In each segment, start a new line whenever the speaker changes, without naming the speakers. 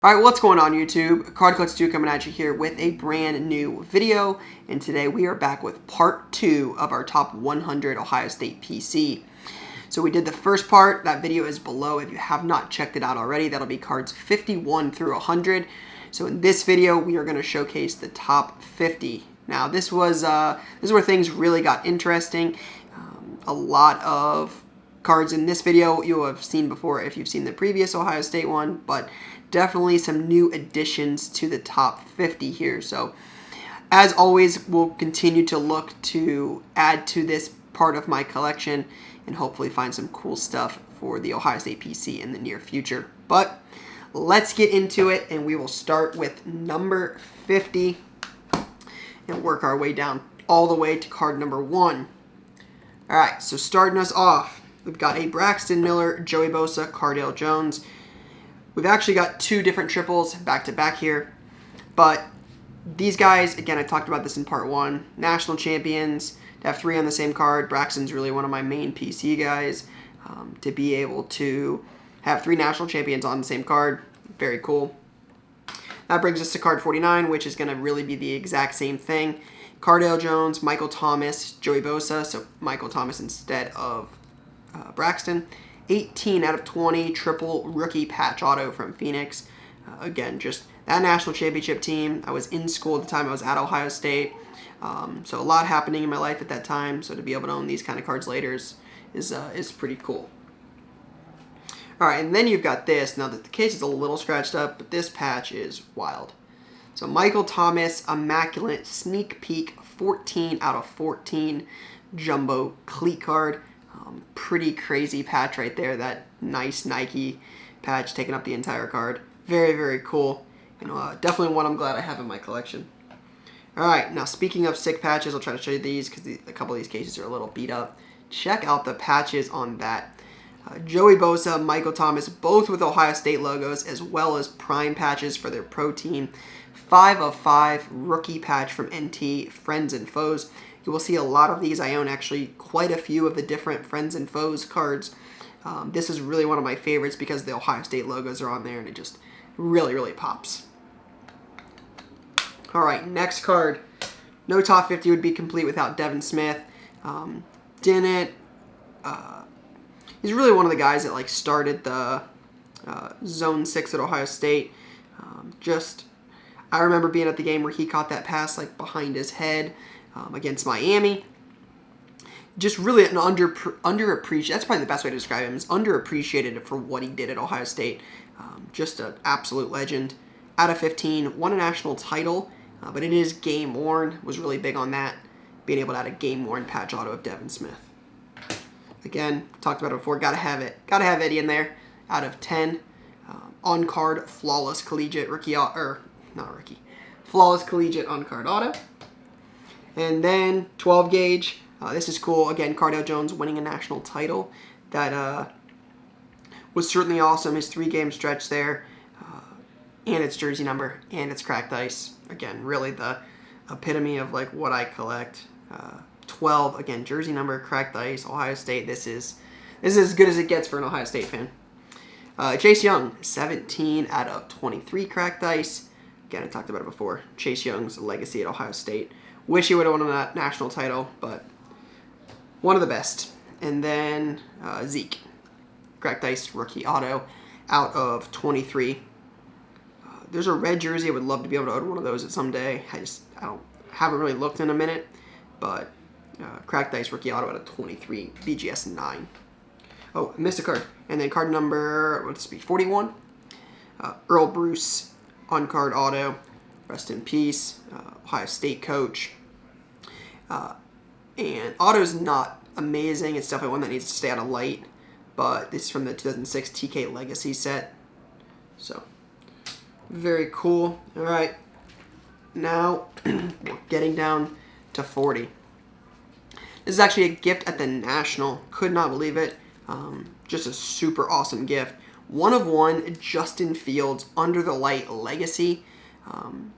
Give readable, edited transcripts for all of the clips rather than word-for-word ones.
Alright, what's going on YouTube? Card Collector 2 coming at you here with a brand new video, and today we are back with part 2 of our top 100 Ohio State PC. So we did the first part, that video is below if you have not checked it out already. That'll be cards 51 through 100. So in this video, we are going to showcase the top 50. Now this is where things really got interesting. A lot of cards in this video you'll have seen before if you've seen the previous Ohio State one, but definitely some new additions to the top 50 here. So as always, we'll continue to look to add to this part of my collection and hopefully find some cool stuff for the Ohio State PC in the near future. But let's get into it, and we will start with number 50 and work our way down all the way to card number 1. Alright, so starting us off, we've got a Braxton Miller, Joey Bosa, Cardale Jones. We've actually got two different triples back-to-back here, but these guys, again, I talked about this in part 1, national champions, to have 3 on the same card. Braxton's really one of my main PC guys. To be able to have 3 national champions on the same card, very cool. That brings us to card 49, which is going to really be the exact same thing. Cardale Jones, Michael Thomas, Joey Bosa, so Michael Thomas instead of Braxton. 18 out of 20 triple rookie patch auto from Phoenix. Again, just that national championship team. I was in school at the time. I was at Ohio State. So a lot happening in my life at that time. So to be able to own these kind of cards later is pretty cool. All right, and then you've got this. Now that the case is a little scratched up, but this patch is wild. So Michael Thomas, Immaculate Sneak Peek, 14 out of 14 jumbo cleat card. Pretty crazy patch right there. That nice Nike patch taking up the entire card. Very, very cool. Definitely one I'm glad I have in my collection. Alright, now speaking of sick patches, I'll try to show you these because a couple of these cases are a little beat up. Check out the patches on that. Joey Bosa, Michael Thomas, both with Ohio State logos, as well as prime patches for their pro team. 5 of 5 rookie patch from NT, Friends and Foes. You will see a lot of these. I own actually quite a few of the different Friends and Foes cards. This is really one of my favorites because the Ohio State logos are on there and it just really, really pops. Alright, next card. No top 50 would be complete without Devin Smith. He's really one of the guys that started the Zone 6 at Ohio State. I remember being at the game where he caught that pass behind his head against Miami. Just really an underappreciated, that's probably the best way to describe him, is underappreciated for what he did at Ohio State. Just an absolute legend. Out of 15, won a national title, but it is game worn, was really big on that, being able to add a game worn patch auto of Devin Smith. Again, talked about it before, gotta have it. Gotta have Eddie in there. Out of 10, on card, flawless collegiate flawless collegiate on card auto. And then 12 gauge. This is cool. Again, Cardale Jones winning a national title. That was certainly awesome. His 3-game stretch there. And its jersey number. And its cracked ice. Again, really the epitome of what I collect. 12, again, jersey number, cracked ice, Ohio State. This is as good as it gets for an Ohio State fan. Chase Young, 17 out of 23 cracked ice. Again, I talked about it before. Chase Young's legacy at Ohio State. Wish he would have won that national title, but one of the best. And then Zeke, cracked ice rookie auto, out of 23. There's a red jersey. I would love to be able to own one of those at some day. I haven't really looked in a minute, but cracked ice rookie auto out of 23, BGS 9. Oh, I missed a card. And then card number, what's this be, 41? Earl Bruce, on card auto. Rest in peace. Ohio State coach. And auto's not amazing. It's definitely one that needs to stay out of light. But this is from the 2006 TK Legacy set. So, very cool. Alright. Now, we're getting down to 40. This is actually a gift at the National. Could not believe it. Just a super awesome gift. 1 of 1, Justin Fields, Under the Light Legacy. 1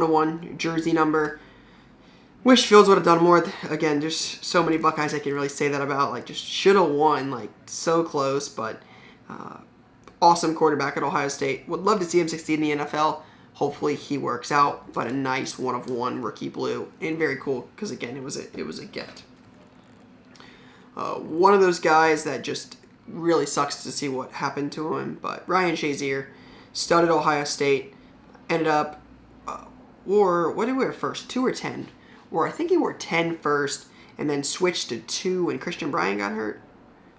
of 1, jersey number. Wish Fields would have done more. Again, there's so many Buckeyes I can really say that about. Just should have won. So close, but Awesome quarterback at Ohio State. Would love to see him succeed in the NFL. Hopefully he works out, but a nice 1/1 rookie blue, and very cool because again it was a gift. One of those guys that just really sucks to see what happened to him, but Ryan Shazier, stud at Ohio State, ended up what did he wear first? 2 or 10? Or I think he wore 10 first and then switched to 2 when Christian Bryant got hurt.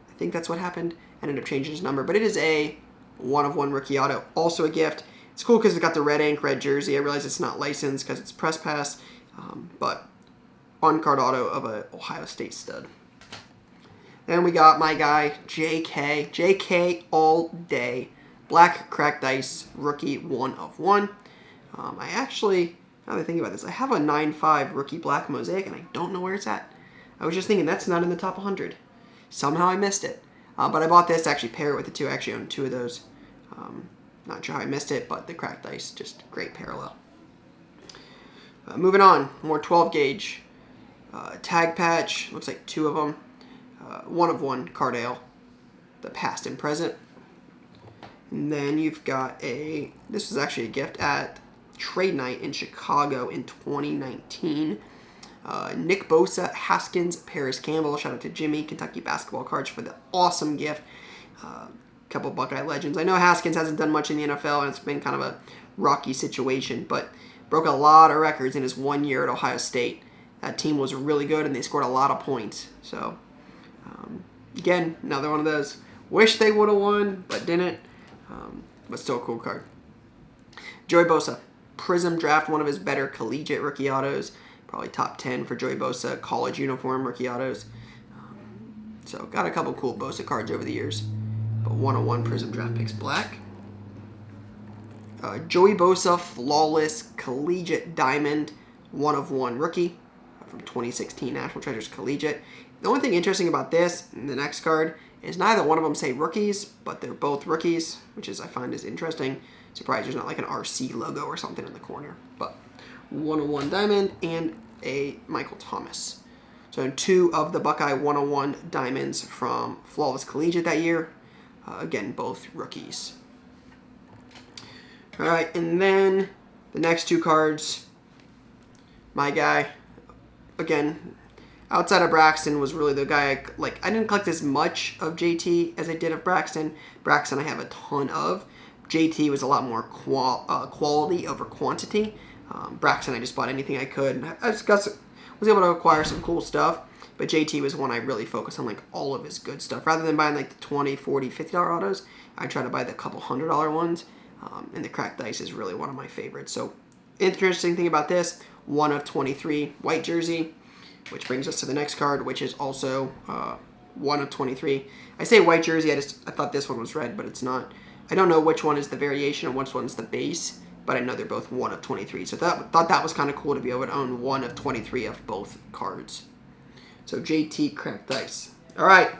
I think that's what happened. Ended up changing his number, but it is a 1/1 rookie auto, also a gift. It's cool because it's got the red ink, red jersey. I realize it's not licensed because it's press pass, but on-card auto of a Ohio State stud. Then we got my guy, JK. JK all day. Black cracked ice, rookie 1/1. I actually, now that I think about this, I have a 9.5 rookie black mosaic, and I don't know where it's at. I was just thinking that's not in the top 100. Somehow I missed it. But I bought this to actually pair it with the 2. I actually own 2 of those. Not sure how I missed it, but the cracked ice, just great parallel. Moving on, more 12 gauge. Tag patch, looks like 2 of them. 1/1 Cardale, the past and present. And then you've got this was actually a gift at Trade Night in Chicago in 2019. Nick Bosa, Haskins, Paris Campbell. Shout out to Jimmy, Kentucky basketball cards for the awesome gift. Couple Buckeye legends. I know Haskins hasn't done much in the NFL, and it's been kind of a rocky situation, but broke a lot of records in his 1 year at Ohio State. That team was really good, and they scored a lot of points. So, again, another one of those. Wish they would have won, but didn't. But still a cool card. Joey Bosa, Prism Draft, one of his better collegiate rookie autos. Probably top 10 for Joey Bosa, college uniform rookie autos. So got a couple cool Bosa cards over the years. But 1/1 Prism Draft picks black. Joey Bosa, flawless collegiate diamond, 1/1 rookie from 2016 National Treasures Collegiate. The only thing interesting about this and the next card is neither one of them say rookies, but they're both rookies, which I find is interesting. Surprised there's not like an RC logo or something in the corner. But 1/1 diamond and a Michael Thomas. So 2 of the Buckeye 1/1 diamonds from Flawless Collegiate that year. Again, both rookies. All right, and then the next 2 cards, my guy, again, outside of Braxton was really the guy I didn't collect as much of JT as I did of Braxton. Braxton I have a ton of. JT was a lot more quality over quantity. Braxton I just bought anything I could. I was able to acquire some cool stuff, but JT was one I really focused on all of his good stuff. Rather than buying the $20, $40, $50 autos, I try to buy the couple $100 ones, and the cracked ice is really one of my favorites. So interesting thing about this, 1/23 white jersey, which brings us to the next card, which is also 1/23. I say white jersey, I thought this one was red, but it's not. I don't know which one is the variation and which one's the base, but I know they're both 1/23. So thought that was kind of cool to be able to own 1/23 of both cards. So JT cracked ice. All right.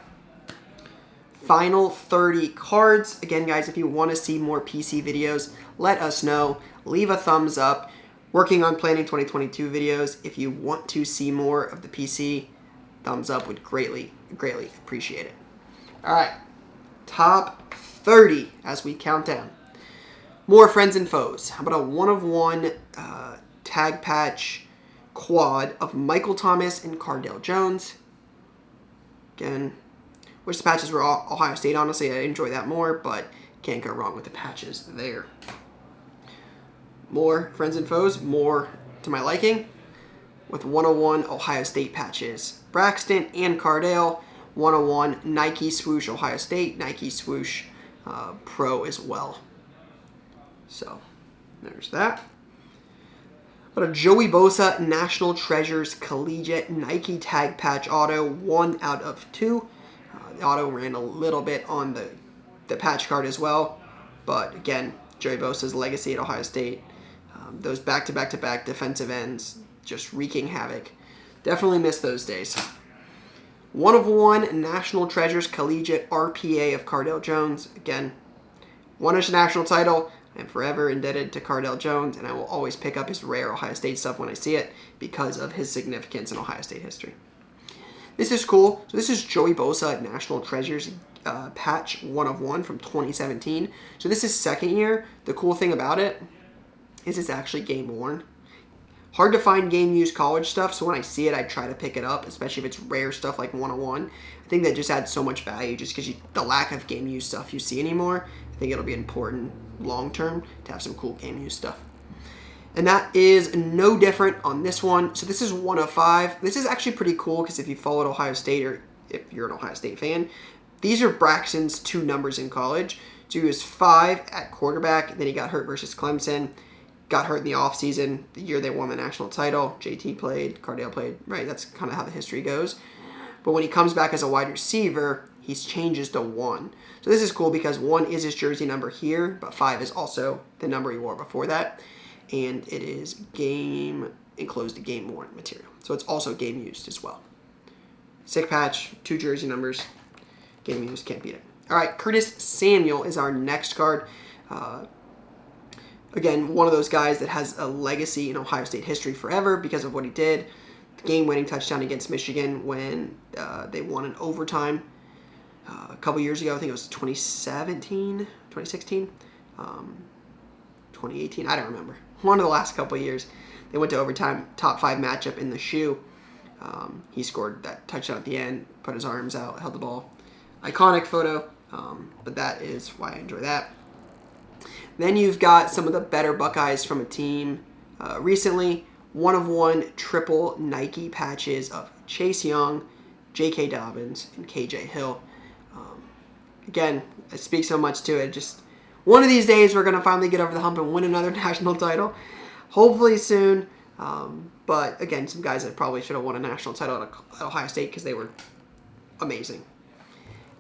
Final 30 cards. Again, guys, if you want to see more PC videos, let us know. Leave a thumbs up. Working on planning 2022 videos. If you want to see more of the PC, thumbs up would greatly appreciate it. All right. Top 30 as we count down. More friends and foes. How about a 1/1 tag patch quad of Michael Thomas and Cardale Jones? Again, wish the patches were Ohio State. Honestly, I enjoy that more, but can't go wrong with the patches there. More friends and foes, more to my liking, with 1/1 Ohio State patches. Braxton and Cardale, 1/1 Nike Swoosh Ohio State, Nike Swoosh Pro as well. So, there's that. But a Joey Bosa National Treasures Collegiate Nike Tag Patch Auto, 1/2. The auto ran a little bit on the patch card as well. But again, Joey Bosa's legacy at Ohio State. Those back-to-back-to-back defensive ends just wreaking havoc. Definitely miss those days. 1/1 National Treasures Collegiate RPA of Cardale Jones. Again, won his national title. I'm forever indebted to Cardale Jones, and I will always pick up his rare Ohio State stuff when I see it because of his significance in Ohio State history. This is cool. So this is Joey Bosa National Treasures patch 1/1 from 2017. So this is second year. The cool thing about it is it's actually game worn. Hard to find game used college stuff, so when I see it, I try to pick it up, especially if it's rare stuff like 101. I think that just adds so much value just because the lack of game used stuff you see anymore. I think it'll be important long term to have some cool game used stuff. And that is no different on this one. So this is 1 of 5. This is actually pretty cool because if you followed Ohio State or if you're an Ohio State fan, these are Braxton's 2 numbers in college. So he was 5 at quarterback, then he got hurt versus Clemson. Got hurt in the offseason, the year they won the national title. JT played, Cardale played, right? That's kind of how the history goes. But when he comes back as a wide receiver, he changes to 1. So this is cool because 1 is his jersey number here, but 5 is also the number he wore before that. And it is enclosed game worn material. So it's also game used as well. Sick patch, 2 jersey numbers. Game used, can't beat it. All right, Curtis Samuel is our next card. Again, one of those guys that has a legacy in Ohio State history forever because of what he did. The game-winning touchdown against Michigan when they won in overtime a couple years ago. I think it was 2017, 2016, 2018. I don't remember. One of the last couple of years. They went to overtime, top 5 matchup in the shoe. He scored that touchdown at the end, put his arms out, held the ball. Iconic photo, but that is why I enjoy that. Then you've got some of the better Buckeyes from a team recently. 1 of 1 triple Nike patches of Chase Young, J.K. Dobbins, and K.J. Hill. Again, I speak so much to it. Just one of these days we're going to finally get over the hump and win another national title. Hopefully soon. But again, some guys that probably should have won a national title at Ohio State because they were amazing.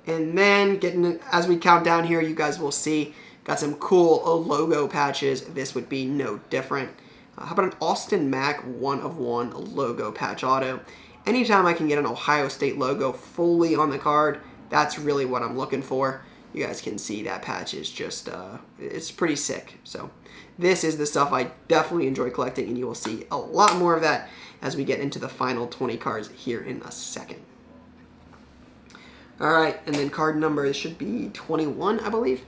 And then as we count down here, you guys will see got some cool logo patches. This would be no different. How about an Austin Mack 1 of 1 logo patch auto? Anytime I can get an Ohio State logo fully on the card, that's really what I'm looking for. You guys can see that patch is just, it's pretty sick. So this is the stuff I definitely enjoy collecting, and you will see a lot more of that as we get into the final 20 cards here in a second. All right, and then card number, this should be 21, I believe.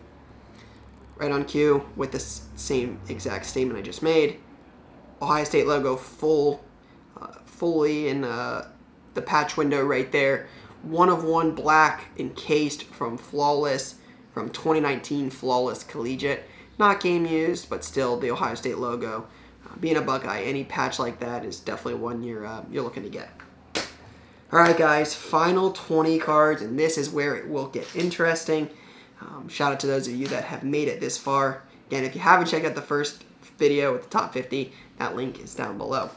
Right on cue with the same exact statement I just made. Ohio State logo fully in the patch window right there. 1 of 1 black encased from Flawless, from 2019 Flawless Collegiate. Not game used, but still the Ohio State logo. Being a Buckeye, any patch like that is definitely one you're looking to get. All right, guys, final 20 cards, and this is where it will get interesting. Shout out to those of you that have made it this far. Again, if you haven't checked out the first video with the top 50, that link is down below.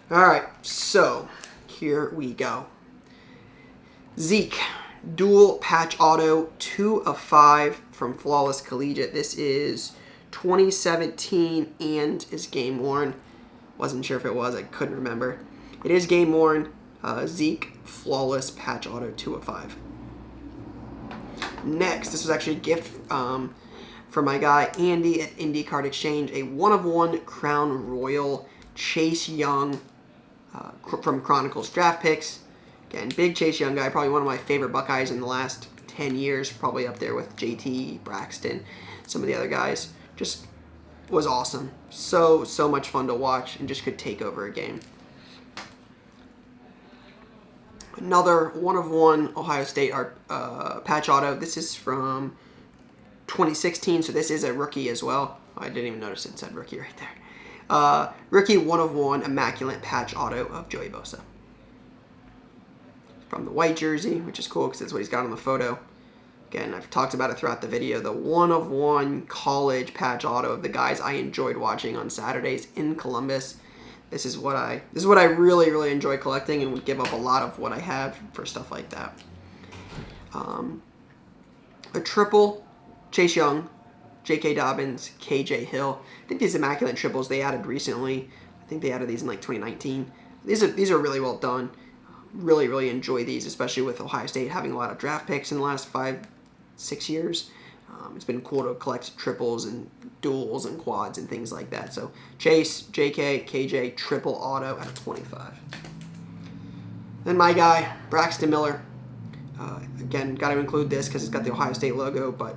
All right, so here we go. Zeke, dual patch auto, 2 of 5 from Flawless Collegiate. This is 2017 and is game worn. Wasn't sure if it was, I couldn't remember. It is game worn. Zeke, Flawless patch auto, 2 of 5. Next, this was actually a gift from my guy Andy at Indie Card Exchange, a 1 of 1 Crown Royal Chase Young from Chronicles Draft Picks. Again, big Chase Young guy, probably one of my favorite Buckeyes in the last 10 years, probably up there with JT, Braxton, some of the other guys. Just was awesome. So much fun to watch and just could take over a game. Another 1 of 1 Ohio State patch auto. This is from 2016, so this is a rookie as well. I didn't even notice it said rookie right there. Rookie 1 of 1 immaculate patch auto of Joey Bosa. From the white jersey, which is cool because that's what he's got on the photo. Again, I've talked about it throughout the video. The 1 of 1 college patch auto of the guys I enjoyed watching on Saturdays in Columbus. This is what I really, really enjoy collecting and would give up a lot of what I have for stuff like that. A triple Chase Young, J.K. Dobbins, K.J. Hill. I think these immaculate triples they added recently. I think they added these in like 2019. These are really well done. Really, really enjoy these, especially with Ohio State having a lot of draft picks in the last 5-6 years. It's been cool to collect triples and duals and quads and things like that. So Chase, JK, KJ, triple auto out of 25. Then my guy, Braxton Miller. Again, got to include this because it's got the Ohio State logo, but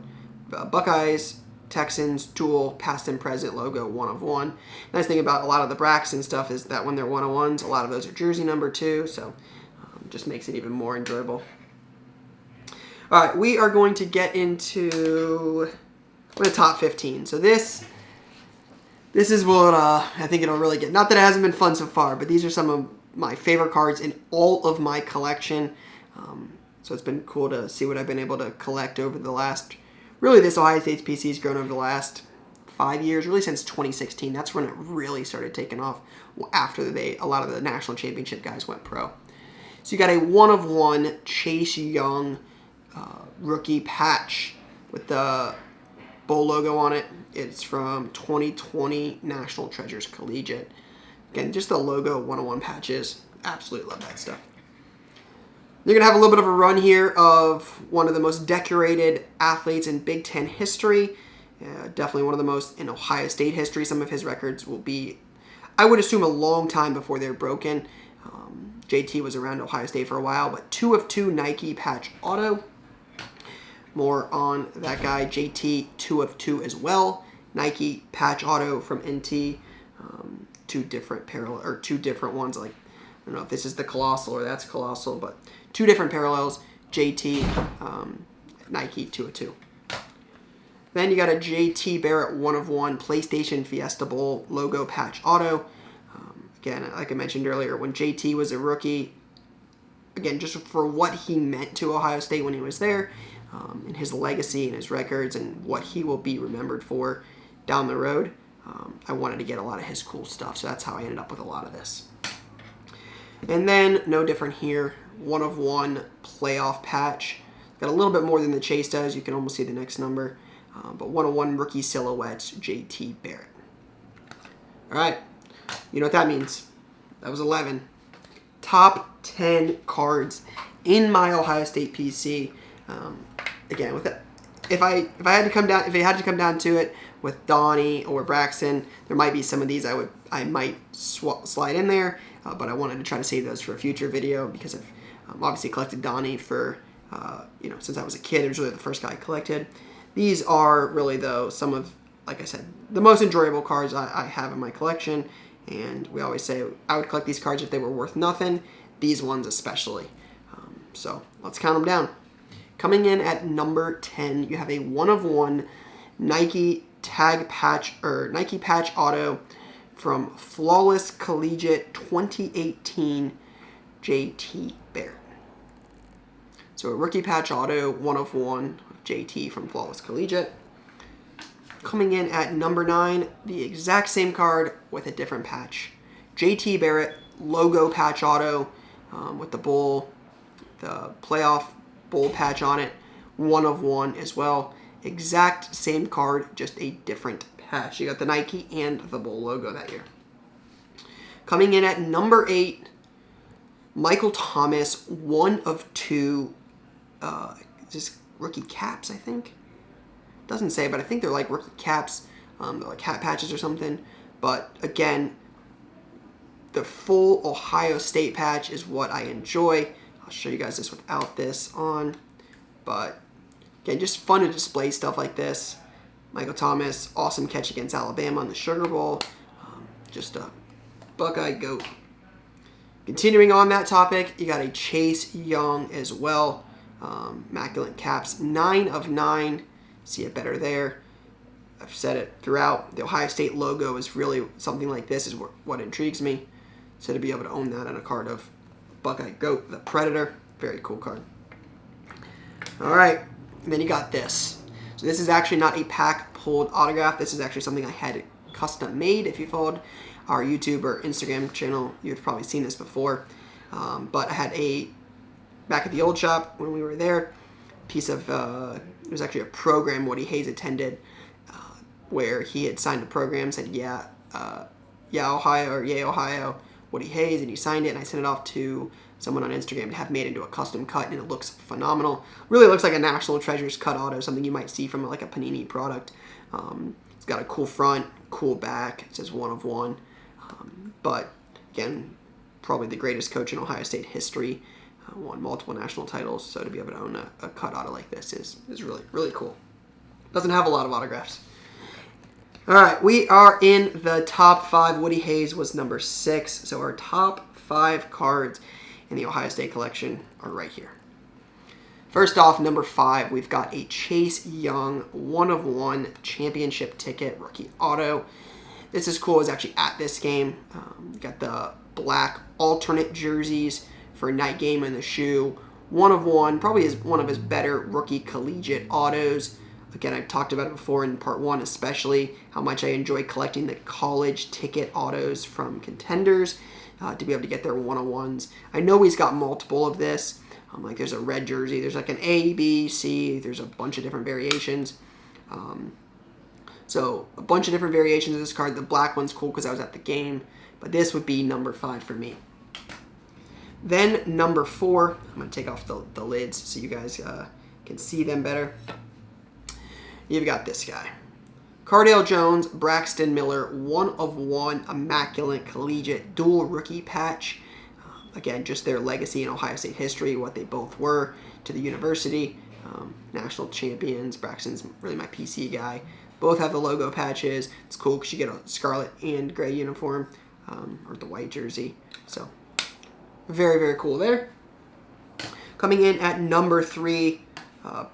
Buckeyes, Texans, dual, past and present logo, 1 of 1. Nice thing about a lot of the Braxton stuff is that when they're 1-of-1s, a lot of those are jersey number 2, so just makes it even more enjoyable. All right, we are going to get into the top 15. So this is what I think it'll really get. Not that it hasn't been fun so far, but these are some of my favorite cards in all of my collection. So it's been cool to see what I've been able to collect over the last, really this Ohio State PC has grown over the last 5 years, really since 2016. That's when it really started taking off after a lot of the national championship guys went pro. So you got a 1-of-1 Chase Young rookie patch with the Bull logo on it. It's from 2020 National Treasures Collegiate. Again, just the logo 1-of-1 patches. Absolutely love that stuff. You're going to have a little bit of a run here of one of the most decorated athletes in Big Ten history. Definitely one of the most in Ohio State history. Some of his records will be, I would assume, a long time before they're broken. JT was around Ohio State for a while, but 2 of 2 Nike patch auto. More on that guy, JT, 2 of 2 as well. Nike patch auto from NT. Two different ones. Like, I don't know if this is the Colossal or that's Colossal, but 2 different parallels. JT, Nike, 2 of 2. Then you got a JT Barrett 1-of-1 PlayStation Fiesta Bowl logo patch auto. Again, like I mentioned earlier, when JT was a rookie, again, just for what he meant to Ohio State when he was there, and his legacy and his records and what he will be remembered for down the road, I wanted to get a lot of his cool stuff, so that's how I ended up with a lot of this. And then, no different here, 1-of-1 playoff patch. Got a little bit more than the Chase does. You can almost see the next number. But 1-of-1 rookie silhouettes, JT Barrett. All right. You know what that means. That was 11. Top 10 cards in my Ohio State PC. Again, with that, if it had to come down to it with Donnie or Braxton, there might be some of these I might slide in there, but I wanted to try to save those for a future video because I've obviously collected Donnie for since I was a kid. It was really the first guy I collected. These are really, though, some of, like I said, the most enjoyable cards I have in my collection. And we always say I would collect these cards if they were worth nothing. These ones especially. So let's count them down. Coming in at number 10, you have a 1-of-1 Nike tag patch or Nike patch auto from Flawless Collegiate 2018 JT Barrett. So a rookie patch auto, 1-of-1 JT from Flawless Collegiate. Coming in at number 9, the exact same card with a different patch. JT Barrett logo patch auto with the Bull, the playoff Bull patch on it. 1-of-1 as well. Exact same card, just a different patch. You got the Nike and the Bull logo that year. Coming in at number 8, Michael Thomas, 1-of-2 just rookie caps, I think. Doesn't say, but I think they're like rookie caps. They're like hat patches or something. But again, the full Ohio State patch is what I enjoy. I'll show you guys this without this on. But again, just fun to display stuff like this. Michael Thomas, awesome catch against Alabama on the Sugar Bowl. Just a Buckeye goat. Continuing on that topic, you got a Chase Young as well. Immaculate caps, 9 of 9. See it better there. I've said it throughout. The Ohio State logo is really something like this is what intrigues me. So to be able to own that on a card of Buckeye Goat, the Predator, very cool card. All right, and then you got this. So this is actually not a pack pulled autograph. This is actually something I had custom made. If you followed our YouTube or Instagram channel, you've probably seen this before. But I had back at the old shop when we were there, piece of, it was actually a program Woody Hayes attended where he had signed a program, said, yeah, Ohio, or yay, Ohio, Woody Hayes, and he signed it, and I sent it off to someone on Instagram to have made into a custom cut, and it looks phenomenal. Really looks like a National Treasures cut auto, something you might see from like a Panini product. It's got a cool front, cool back. It says 1-of-1. But again, probably the greatest coach in Ohio State history. won multiple national titles. So to be able to own a cut auto like this is really, really cool. Doesn't have a lot of autographs. All right, we are in the top 5. Woody Hayes was number 6. So our top 5 cards in the Ohio State collection are right here. First off, number 5, we've got a Chase Young 1/1 championship ticket rookie auto. This is cool. It's actually at this game. Got the black alternate jerseys for a night game in the shoe. 1/1, probably is one of his better rookie collegiate autos. Again, I've talked about it before in part 1, especially how much I enjoy collecting the college ticket autos from contenders to be able to get their 1/1s. I know he's got multiple of this. Like there's a red jersey, there's like an A, B, C, there's a bunch of different variations. So a bunch of different variations of this card. The black one's cool because I was at the game, but this would be number 5 for me. Then number 4, I'm going to take off the lids so you guys can see them better. You've got this guy. Cardale Jones, Braxton Miller, 1/1 immaculate collegiate dual rookie patch. Again, just their legacy in Ohio State history, what they both were to the university. National champions. Braxton's really my PC guy. Both have the logo patches. It's cool because you get a scarlet and gray uniform, or the white jersey. So, very, very cool there. Coming in at number 3,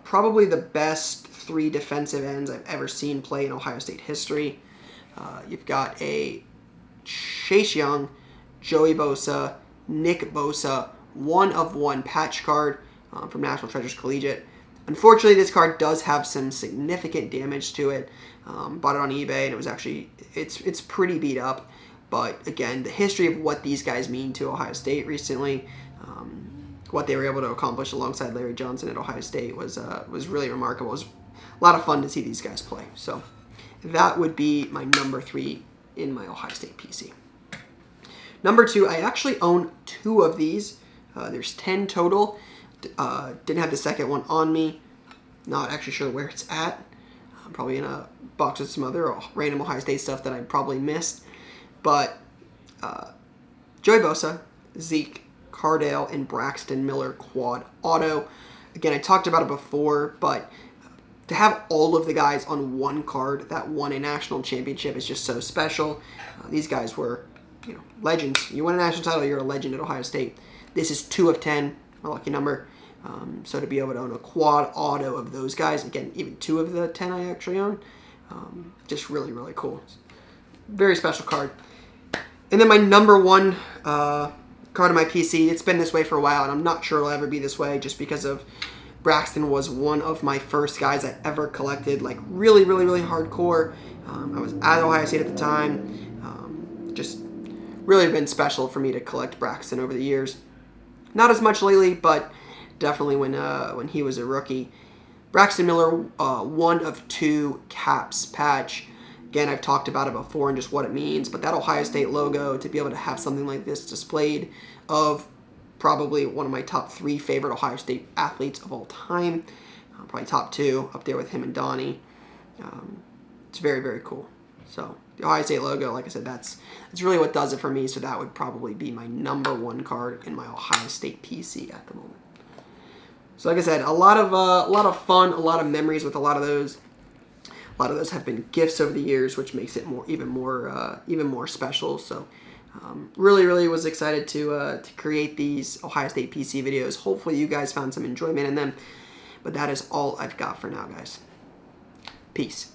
probably the best 3 defensive ends I've ever seen play in Ohio State history. You've got a Chase Young, Joey Bosa, Nick Bosa, 1/1 patch card from National Treasures Collegiate. Unfortunately, this card does have some significant damage to it. Bought it on eBay, and it was actually, it's pretty beat up. But again, the history of what these guys mean to Ohio State recently, what they were able to accomplish alongside Larry Johnson at Ohio State was really remarkable. It was a lot of fun to see these guys play. So that would be my number 3 in my Ohio State PC. Number 2, I actually own 2 of these. There's 10 total. Didn't have the second one on me. Not actually sure where it's at. Probably in a box with some other random Ohio State stuff that I probably missed. But Joey Bosa, Zeke, Cardale, and Braxton Miller quad auto. Again, I talked about it before, but to have all of the guys on one card that won a national championship is just so special. These guys were, legends. You win a national title, you're a legend at Ohio State. This is 2 of 10, my lucky number. So to be able to own a quad auto of those guys, again, even 2 of the 10 I actually own, just really, really cool. Very special card. And then my number 1 card on my PC, it's been this way for a while, and I'm not sure it'll ever be this way just because of Braxton was one of my first guys I ever collected, like really, really, really hardcore. I was at Ohio State at the time. Just really been special for me to collect Braxton over the years. Not as much lately, but definitely when he was a rookie. Braxton Miller, 1/2 caps patch. Again, I've talked about it before and just what it means, but that Ohio State logo, to be able to have something like this displayed of probably one of my top 3 favorite Ohio State athletes of all time, probably top 2, up there with him and Donnie. It's very, very cool. So the Ohio State logo, like I said, that's really what does it for me, so that would probably be my number 1 card in my Ohio State PC at the moment. So like I said, a lot of fun, a lot of memories with a lot of those. A lot of those have been gifts over the years, which makes it even more special. So really, really was excited to create these Ohio State PC videos. Hopefully you guys found some enjoyment in them. But that is all I've got for now, guys. Peace.